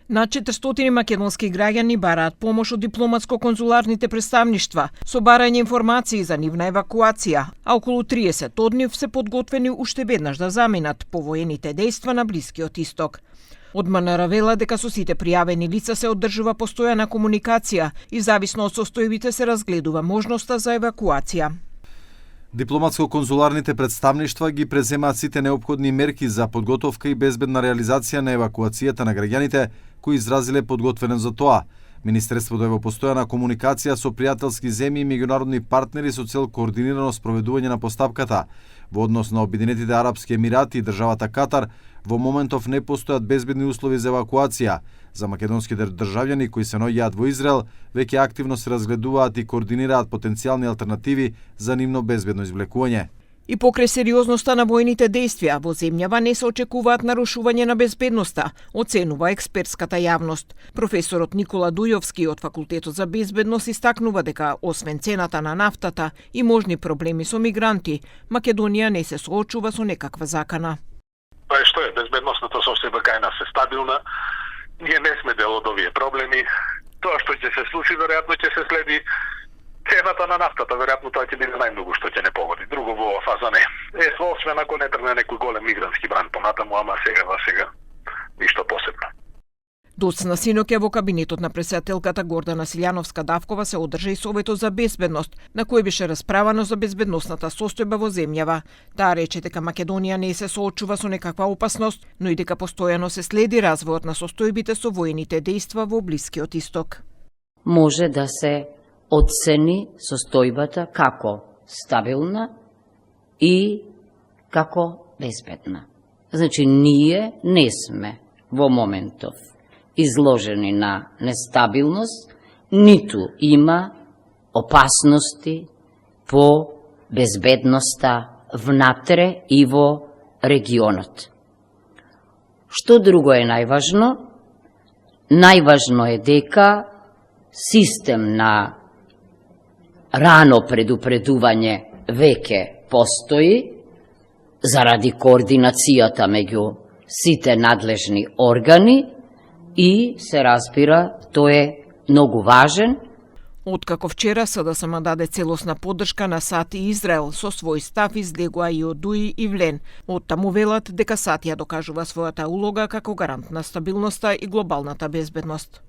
На 400 македонски граѓани бараат помош од дипломатско-конзуларните представништва со барање информации за нивна евакуација, а околу 30 од нив се подготвени уште веднаш да заминат по воените дејства на Блискиот Исток. Од МНР вела дека со сите пријавени лица се одржува постојана комуникација и зависно од состојбите се разгледува можноста за евакуација. Дипломатско-конзуларните представништва ги преземаат сите неопходни мерки за подготовка и безбедна реализација на евакуацијата на граѓаните кои изразиле подготвеност за тоа. Министерството е во постојана комуникација со пријателски земји и меѓународни партнери со цел координирано спроведување на постапката. Во однос на Обединетите арапски емирати и државата Катар, во моментов не постојат безбедни услови за евакуација. За македонските државјани кои се наоѓаат во Израел, веќе активно се разгледуваат и координираат потенцијални алтернативи за нивно безбедно извлекување. И покрај сериозноста на војните дејствија, во земјава не се очекуваат нарушување на безбедноста, оценува експертската јавност. Професорот Никола Дујовски од Факултетот за безбедност истакнува дека, освен цената на нафтата и можни проблеми со мигранти, Македонија не се соочува со некаква закана. Па што е, безбедносната состојба кај нас е стабилна, ние не сме дел од овие проблеми. Тоа што ќе се случи, веројатно ќе се следи цената на нафтата, веројатно тоа ќе биде најмногу што ќе не погоди. Друго во оваа фаза не. Освен ако не тргне некој голем мигрантски бран понатаму, ама сега ништо посебно. Доцна синоќа во кабинетот на претседателката Гордана Силјановска-Давкова се одржа и советот за безбедност, на кој беше расправано за безбедносната состојба во земјава. Таа рече дека Македонија не се соочува со некаква опасност, но и дека постојано се следи развојот на состојбите со воените дејства во Блискиот Исток. Може да се оцени состојбата како стабилна и како безбедна. Значи, ние не сме во моментов изложени на нестабилност, ниту има опасности по безбедноста внатре и во регионот. Што друго е најважно? Најважно е дека систем на рано предупредување веќе постои заради координацијата меѓу сите надлежни органи и се разбира, тој е многу важен. Откако вчера СДСМ даде целосна поддршка на САД и Израел, со свој став излегува и од Дуи и Влен. Од таму велат дека САД ја докажува својата улога како гарант на стабилноста и глобалната безбедност.